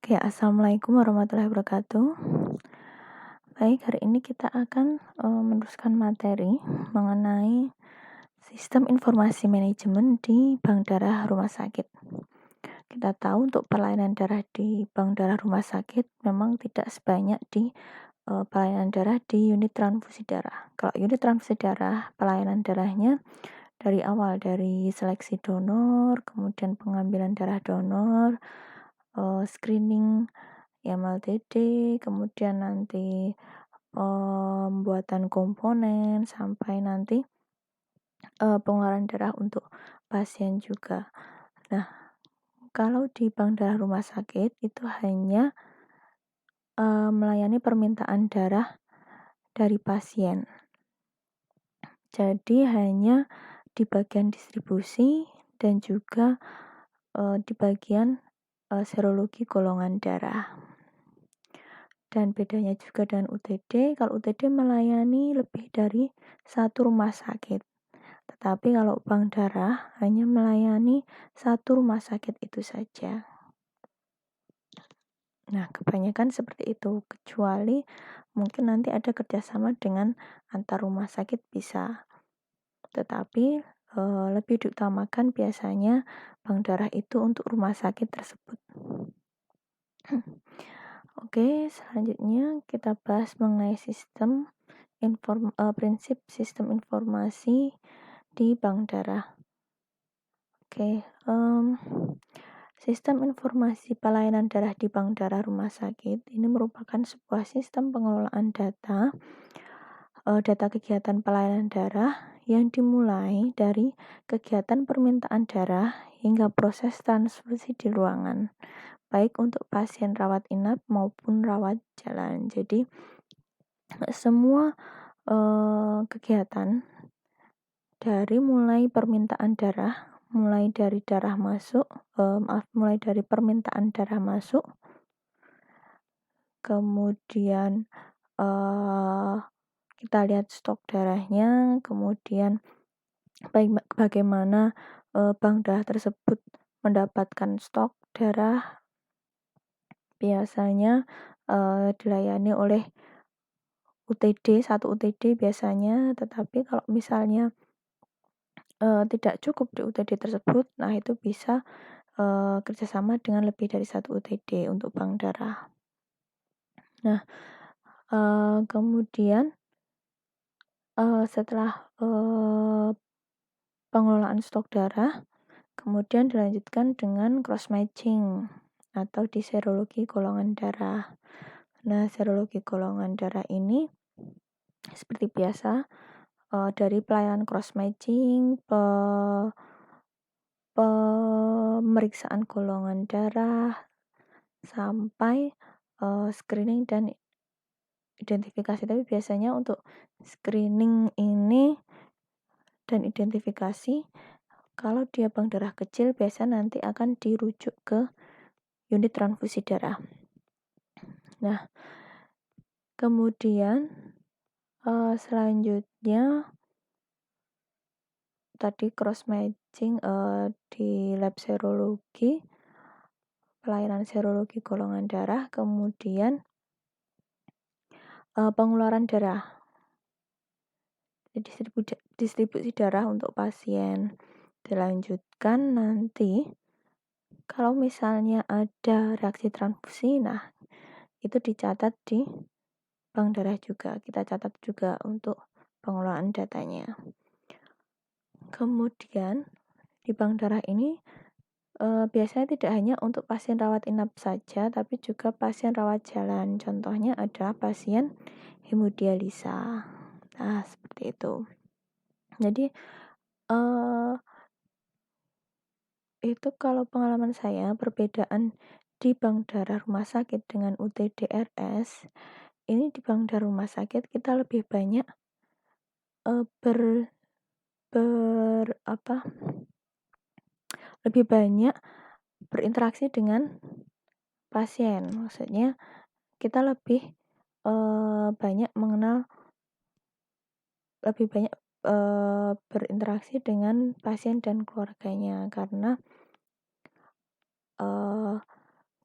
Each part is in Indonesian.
Oke, assalamualaikum warahmatullahi wabarakatuh. Baik, hari ini kita akan meneruskan materi mengenai sistem informasi manajemen di bank darah rumah sakit. Kita tahu untuk pelayanan darah di bank darah rumah sakit memang tidak sebanyak di pelayanan darah di unit transfusi darah. Kalau unit transfusi darah, pelayanan darahnya dari awal, dari seleksi donor, kemudian pengambilan darah donor, screening MLTD, kemudian nanti pembuatan komponen, sampai nanti pengeluaran darah untuk pasien juga. Nah, kalau di bank darah rumah sakit itu hanya melayani permintaan darah dari pasien. Jadi hanya di bagian distribusi dan juga di bagian serologi golongan darah. Dan bedanya juga dengan UTD, kalau UTD melayani lebih dari satu rumah sakit. Tetapi kalau bank darah hanya melayani satu rumah sakit itu saja. Nah, kebanyakan seperti itu, kecuali mungkin nanti ada kerjasama dengan antar rumah sakit bisa. Tetapi lebih diutamakan biasanya bank darah itu untuk rumah sakit tersebut. Oke, selanjutnya kita bahas mengenai prinsip sistem informasi di bank darah. Oke, sistem informasi pelayanan darah di bank darah rumah sakit ini merupakan sebuah sistem pengelolaan data kegiatan pelayanan darah yang dimulai dari kegiatan permintaan darah hingga proses transfusi di ruangan, baik untuk pasien rawat inap maupun rawat jalan. Jadi semua kegiatan dari mulai permintaan darah, mulai dari permintaan darah masuk, kemudian kita lihat stok darahnya, kemudian bagaimana bank darah tersebut mendapatkan stok darah, biasanya dilayani oleh satu UTD biasanya. Tetapi kalau misalnya tidak cukup di UTD tersebut, nah itu bisa kerjasama dengan lebih dari satu UTD untuk bank darah. Nah, kemudian setelah pengelolaan stok darah, kemudian dilanjutkan dengan cross matching atau di serologi golongan darah. Nah, serologi golongan darah ini seperti biasa dari pelayanan cross matching, pemeriksaan golongan darah, sampai screening dan identifikasi. Tapi biasanya untuk screening ini dan identifikasi, kalau dia bank darah kecil, biasa nanti akan dirujuk ke unit transfusi darah. Nah, kemudian selanjutnya tadi cross matching di lab serologi, pelayanan serologi golongan darah, kemudian pengeluaran darah, distribusi darah untuk pasien. Dilanjutkan nanti kalau misalnya ada reaksi transfusi, nah itu dicatat di bank darah juga. Kita catat juga untuk pengelolaan datanya. Kemudian di bank darah ini biasanya tidak hanya untuk pasien rawat inap saja, tapi juga pasien rawat jalan. Contohnya ada pasien hemodialisa. Nah, seperti itu. Jadi itu kalau pengalaman saya, perbedaan di bank darah rumah sakit dengan UTDRS, ini di bank darah rumah sakit kita lebih banyak lebih banyak berinteraksi dengan pasien. Maksudnya kita lebih banyak berinteraksi dengan pasien dan keluarganya, karena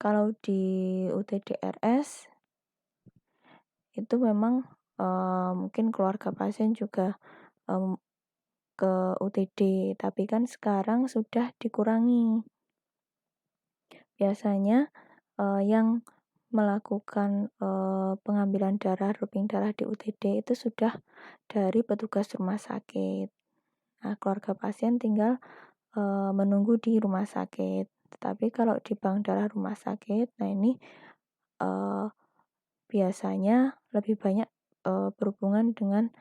Kalau di UTDRS itu memang mungkin keluarga pasien juga ke UTD, tapi kan sekarang sudah dikurangi. Biasanya yang melakukan pengambilan darah, droping darah di UTD itu sudah dari petugas rumah sakit. Nah, keluarga pasien tinggal menunggu di rumah sakit. Tetapi kalau di bank darah rumah sakit, nah ini biasanya lebih banyak berhubungan dengan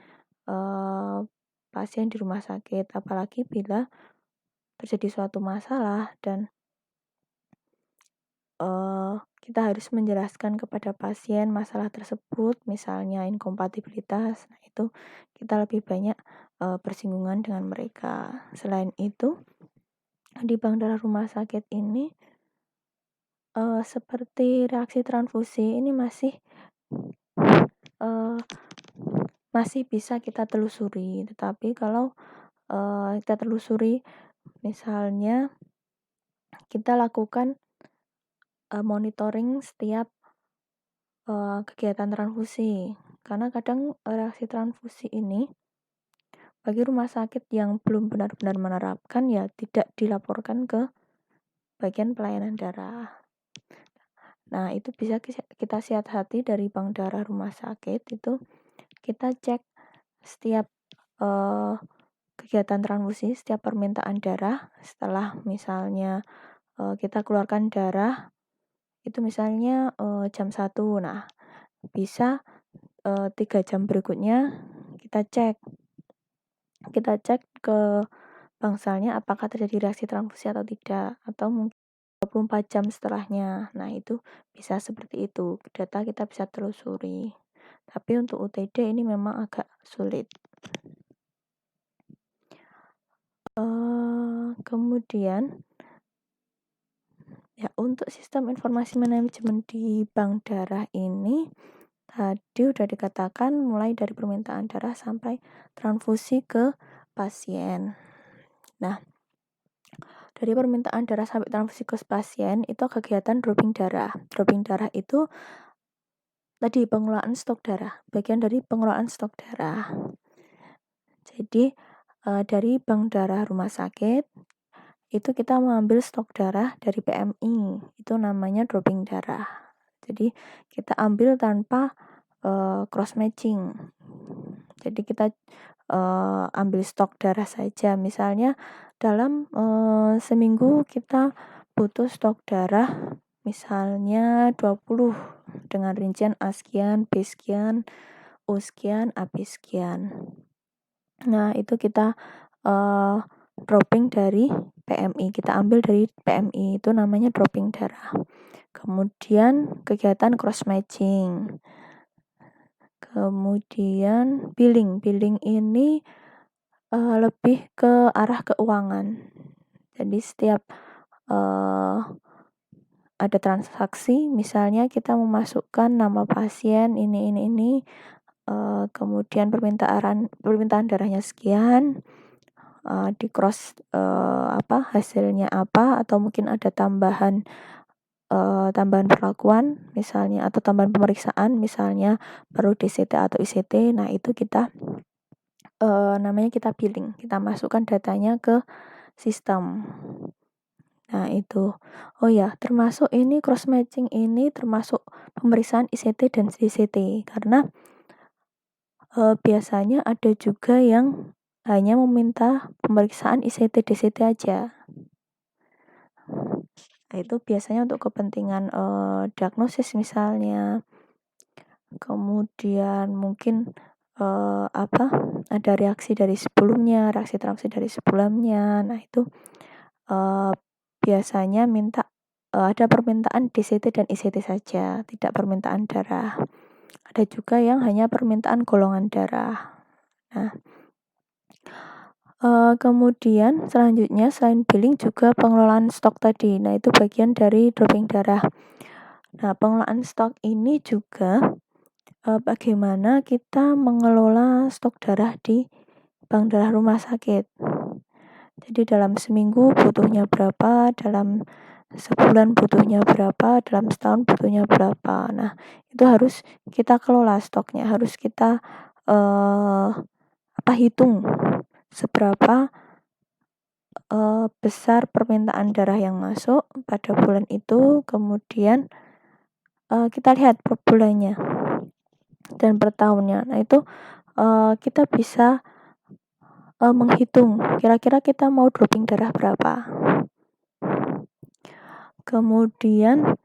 pasien di rumah sakit, apalagi bila terjadi suatu masalah dan kita harus menjelaskan kepada pasien masalah tersebut, misalnya inkompatibilitas. Nah, itu kita lebih banyak bersinggungan dengan mereka. Selain itu, di bank darah rumah sakit ini seperti reaksi transfusi ini masih bisa kita telusuri. Tetapi kalau kita telusuri, misalnya kita lakukan monitoring setiap kegiatan transfusi, karena kadang reaksi transfusi ini bagi rumah sakit yang belum benar-benar menerapkan ya tidak dilaporkan ke bagian pelayanan darah. Nah, itu bisa kita siasati dari bank darah rumah sakit, itu kita cek setiap kegiatan transfusi, setiap permintaan darah. Setelah misalnya kita keluarkan darah itu misalnya jam 1, nah bisa 3 jam berikutnya kita cek ke bangsalnya apakah terjadi reaksi transfusi atau tidak, atau mungkin 24 jam setelahnya. Nah, itu bisa seperti itu, data kita bisa telusuri. Tapi untuk UTD ini memang agak sulit. Kemudian ya, untuk sistem informasi manajemen di bank darah ini tadi udah dikatakan mulai dari permintaan darah sampai transfusi ke pasien. Nah, dari permintaan darah sampai transfusi ke pasien itu kegiatan dropping darah. Dropping darah itu tadi pengelolaan stok darah, bagian dari pengelolaan stok darah. Jadi dari bank darah rumah sakit itu kita mengambil stok darah dari PMI, itu namanya dropping darah. Jadi kita ambil tanpa cross matching. Jadi kita ambil stok darah saja. Misalnya dalam seminggu kita butuh stok darah misalnya 20 dengan rincian A sekian, B sekian, U sekian, AB sekian. Nah, itu kita dropping dari PMI. Kita ambil dari PMI, itu namanya dropping darah. Kemudian kegiatan cross matching. Kemudian billing ini lebih ke arah keuangan. Jadi setiap ada transaksi, misalnya kita memasukkan nama pasien ini, kemudian permintaan darahnya sekian, di cross hasilnya apa, atau mungkin ada tambahan perlakuan misalnya, atau tambahan pemeriksaan misalnya perlu DCT atau ICT. Nah, itu kita namanya kita billing, kita masukkan datanya ke sistem. Nah, itu. Oh ya, termasuk ini cross matching ini termasuk pemeriksaan ICT dan DCT, karena biasanya ada juga yang hanya meminta pemeriksaan ICT DCT aja. Nah, itu biasanya untuk kepentingan diagnosis misalnya. Kemudian mungkin ada reaksi dari sebelumnya, reaksi transfusi dari sebelumnya. Nah, itu biasanya minta ada permintaan DCT dan ICT saja, tidak permintaan darah. Ada juga yang hanya permintaan golongan darah. Nah, kemudian selanjutnya selain billing juga pengelolaan stok tadi. Nah, itu bagian dari dropping darah. Nah, pengelolaan stok ini juga bagaimana kita mengelola stok darah di bank darah rumah sakit. Jadi dalam seminggu butuhnya berapa, dalam sebulan butuhnya berapa, dalam setahun butuhnya berapa. Nah, itu harus kita kelola stoknya, harus kita hitung seberapa besar permintaan darah yang masuk pada bulan itu, kemudian kita lihat per bulannya dan per tahunnya. Nah, itu kita bisa menghitung kira-kira kita mau dropping darah berapa. Kemudian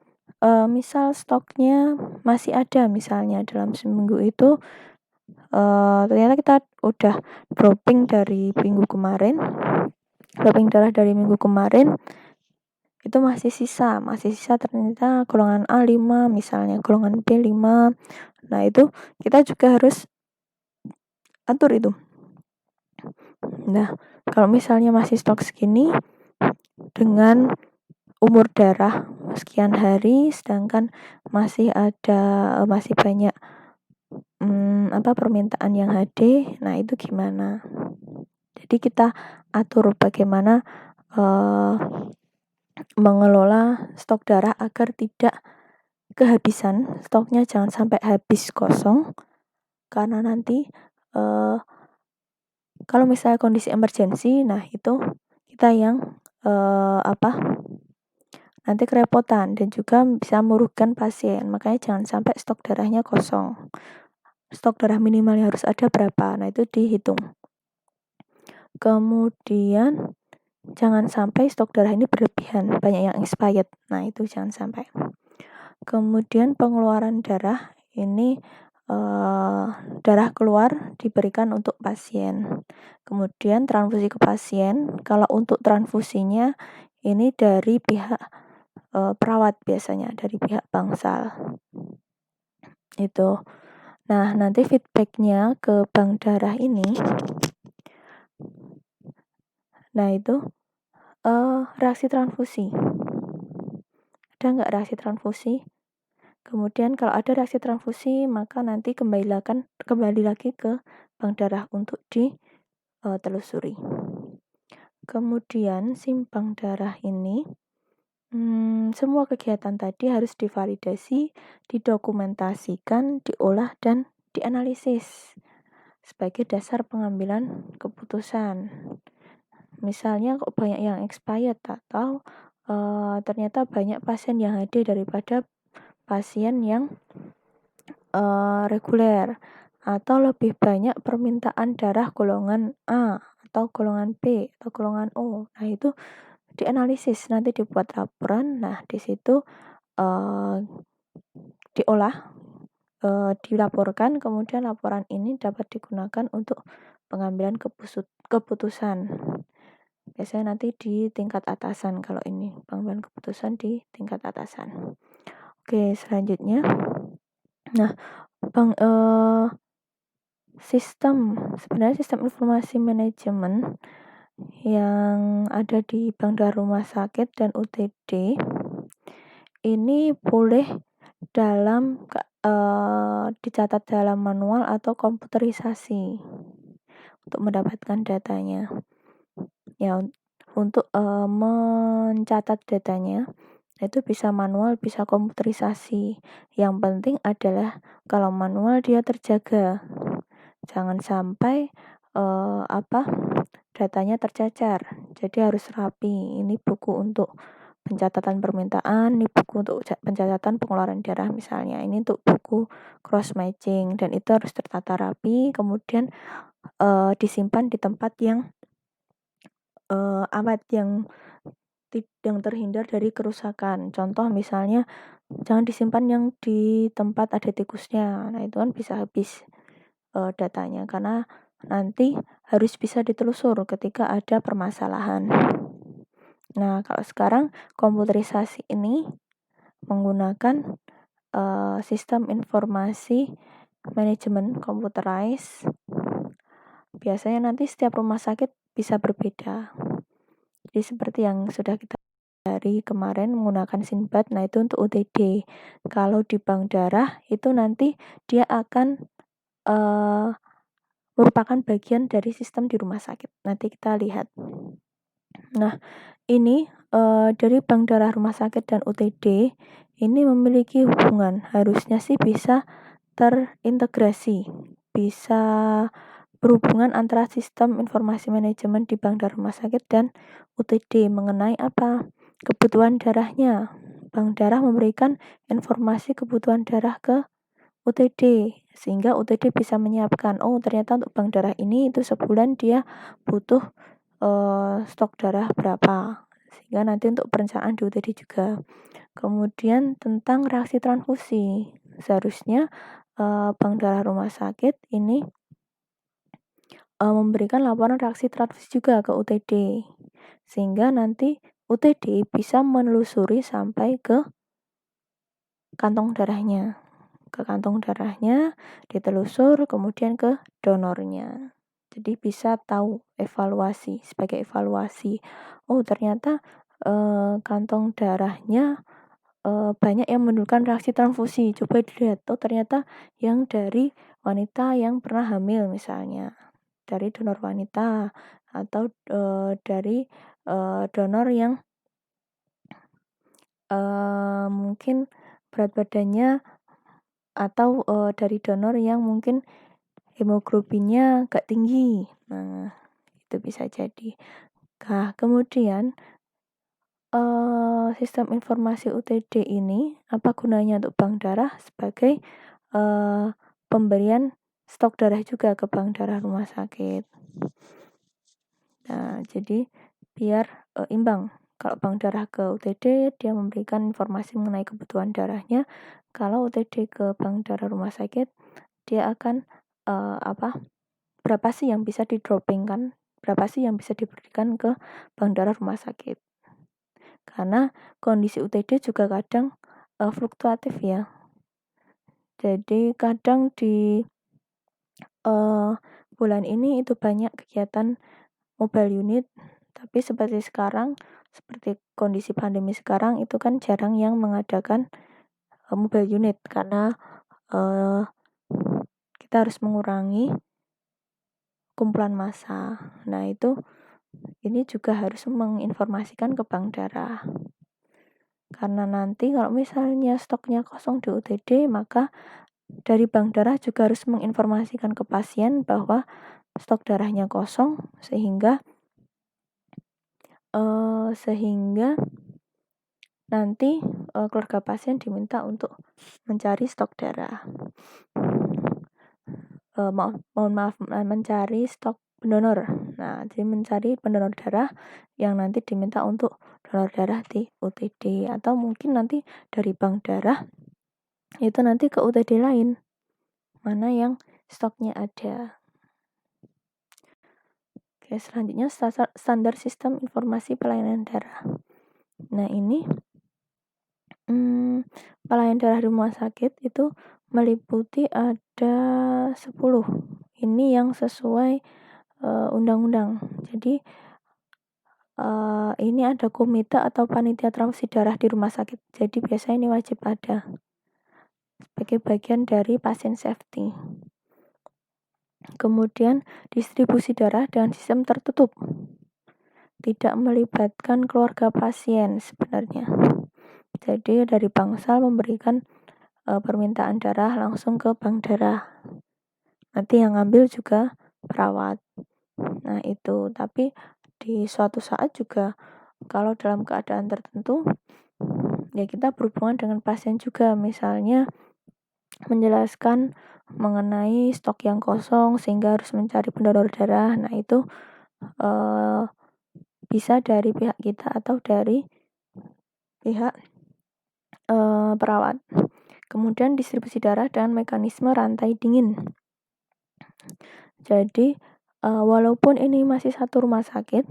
misal stoknya masih ada, misalnya dalam seminggu itu ternyata kita udah dropping darah dari minggu kemarin, itu masih sisa ternyata golongan A 5, misalnya golongan B 5. Nah, itu kita juga harus atur itu. Nah, kalau misalnya masih stok segini dengan umur darah sekian hari, sedangkan masih banyak permintaan yang HD, nah itu gimana? Jadi kita atur bagaimana mengelola stok darah agar tidak kehabisan, stoknya jangan sampai habis kosong, karena nanti kalau misalnya kondisi emergensi, nah itu kita yang nanti kerepotan dan juga bisa merugikan pasien. Makanya jangan sampai stok darahnya kosong. Stok darah minimal yang harus ada berapa, nah itu dihitung. Kemudian jangan sampai stok darah ini berlebihan, banyak yang expired, nah itu jangan sampai. Kemudian pengeluaran darah ini darah keluar diberikan untuk pasien. Kemudian transfusi ke pasien, kalau untuk transfusinya ini dari pihak perawat, biasanya dari pihak bangsal. Itu. Nah, nanti feedbacknya ke bank darah ini, nah itu reaksi transfusi. Ada nggak reaksi transfusi? Kemudian kalau ada reaksi transfusi, maka nanti kembali lagi ke bank darah untuk ditelusuri. Kemudian bank darah ini, semua kegiatan tadi harus divalidasi, didokumentasikan, diolah, dan dianalisis sebagai dasar pengambilan keputusan. Misalnya kok banyak yang expired atau ternyata banyak pasien yang HD daripada pasien yang reguler, atau lebih banyak permintaan darah golongan A atau golongan B atau golongan O. Nah, itu dianalisis, nanti dibuat laporan. Nah, di situ diolah, dilaporkan, kemudian laporan ini dapat digunakan untuk pengambilan keputusan. Biasanya nanti di tingkat atasan, kalau ini pengambilan keputusan di tingkat atasan. Oke, selanjutnya. Nah, sebenarnya sistem informasi manajemen yang ada di bank darah rumah sakit dan UTD ini boleh dicatat dalam manual atau komputerisasi untuk mendapatkan datanya. Ya, untuk mencatat datanya itu bisa manual, bisa komputerisasi. Yang penting adalah kalau manual dia terjaga. Jangan sampai datanya tercecer. Jadi harus rapi. Ini buku untuk pencatatan permintaan, ini buku untuk pencatatan pengeluaran darah misalnya. Ini untuk buku cross matching, dan itu harus tertata rapi, kemudian disimpan di tempat yang aman, yang terhindar dari kerusakan. Contoh misalnya jangan disimpan yang di tempat ada tikusnya. Nah, itu kan bisa habis datanya, karena nanti harus bisa ditelusur ketika ada permasalahan. Nah, kalau sekarang komputerisasi ini menggunakan sistem informasi manajemen computerized. Biasanya nanti setiap rumah sakit bisa berbeda. Jadi seperti yang sudah kita dari kemarin menggunakan Sinbad, nah itu untuk UTD. Kalau di bank darah itu nanti dia akan merupakan bagian dari sistem di rumah sakit. Nanti kita lihat. Nah, ini dari bank darah rumah sakit dan UTD ini memiliki hubungan, harusnya sih bisa terintegrasi, bisa berhubungan antara sistem informasi manajemen di bank darah rumah sakit dan UTD mengenai apa? Kebutuhan darahnya. Bank darah memberikan informasi kebutuhan darah ke UTD sehingga UTD bisa menyiapkan, oh ternyata untuk bank darah ini itu sebulan dia butuh stok darah berapa, sehingga nanti untuk perencanaan di UTD juga. Kemudian tentang reaksi transfusi, seharusnya bank darah rumah sakit ini memberikan laporan reaksi transfusi juga ke UTD, sehingga nanti UTD bisa menelusuri sampai ke kantong darahnya. Ke kantong darahnya, ditelusur, kemudian ke donornya. Jadi bisa tahu evaluasi, sebagai evaluasi. Oh ternyata kantong darahnya banyak yang menunjukkan reaksi transfusi. Coba dilihat, oh ternyata yang dari wanita yang pernah hamil misalnya. Dari donor wanita atau dari donor yang mungkin berat badannya atau dari donor yang mungkin hemoglobinnya gak tinggi. Nah, itu bisa jadi. Nah, kemudian sistem informasi UTD ini apa gunanya untuk bank darah? Sebagai pemberian stok darah juga ke bank darah rumah sakit. Nah, jadi biar imbang. Kalau bank darah ke UTD, dia memberikan informasi mengenai kebutuhan darahnya. Kalau UTD ke bank darah rumah sakit, dia akan berapa sih yang bisa di-dropping-kan, berapa sih yang bisa diberikan ke bank darah rumah sakit. Karena kondisi UTD juga kadang fluktuatif ya. Jadi kadang di bulan ini itu banyak kegiatan mobile unit, tapi seperti sekarang, seperti kondisi pandemi sekarang itu kan jarang yang mengadakan mobile unit karena kita harus mengurangi kumpulan massa. Nah itu ini juga harus menginformasikan ke bank darah. Karena nanti kalau misalnya stoknya kosong di UTD, maka dari bank darah juga harus menginformasikan ke pasien bahwa stok darahnya kosong sehingga nanti keluarga pasien diminta untuk mencari stok darah. Mohon maaf, mencari stok pendonor. Nah, jadi mencari pendonor darah yang nanti diminta untuk donor darah di UTD atau mungkin nanti dari bank darah itu nanti ke UTD lain mana yang stoknya ada. Oke, selanjutnya standar sistem informasi pelayanan darah. Nah, ini pelayanan darah di rumah sakit itu meliputi ada 10. Ini yang sesuai undang-undang. Jadi ini ada komite atau panitia transfusi darah di rumah sakit. Jadi biasanya ini wajib ada sebagai bagian dari pasien safety. Kemudian distribusi darah dengan sistem tertutup. Tidak melibatkan keluarga pasien sebenarnya. Jadi dari Bangsal memberikan permintaan darah langsung ke bank darah. Nanti yang ngambil juga perawat. Nah itu, tapi di suatu saat juga kalau dalam keadaan tertentu ya kita berhubungan dengan pasien juga, misalnya menjelaskan mengenai stok yang kosong sehingga harus mencari pendonor darah. Nah itu bisa dari pihak kita atau dari pihak perawat. Kemudian distribusi darah dengan mekanisme rantai dingin. Jadi walaupun ini masih satu rumah sakit,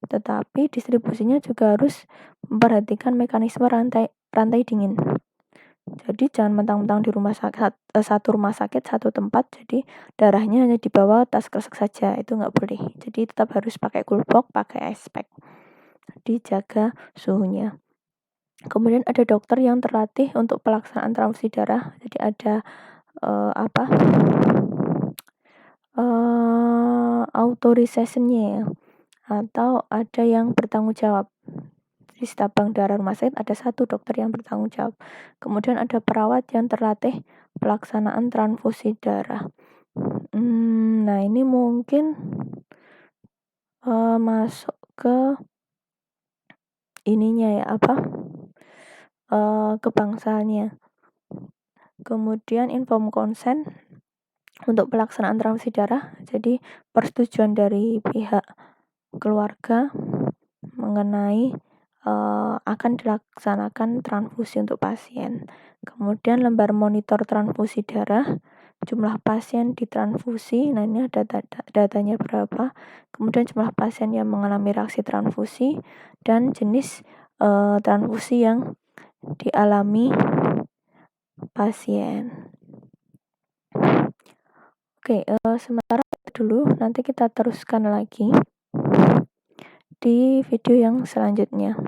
tetapi distribusinya juga harus memperhatikan mekanisme rantai dingin. Jadi jangan mentang-mentang di rumah sakit satu rumah sakit satu tempat, jadi darahnya hanya dibawa tas kresek saja, itu nggak boleh. Jadi tetap harus pakai coolbox, pakai ice pack, dijaga suhunya. Kemudian ada dokter yang terlatih untuk pelaksanaan transfusi darah. Jadi ada authorization-nya ya. atau ada yang bertanggung jawab. Di staf bank darah rumah sakit ada 1 dokter yang bertanggung jawab. Kemudian ada perawat yang terlatih pelaksanaan transfusi darah. Nah ini mungkin masuk ke ininya ya, kebangsaannya. Kemudian inform consent untuk pelaksanaan transfusi darah. Jadi persetujuan dari pihak keluarga mengenai akan dilaksanakan transfusi untuk pasien. Kemudian lembar monitor transfusi darah, jumlah pasien ditransfusi, nah ini ada datanya berapa, kemudian jumlah pasien yang mengalami reaksi transfusi, dan jenis transfusi yang dialami pasien. Oke, sementara dulu, nanti kita teruskan lagi di video yang selanjutnya.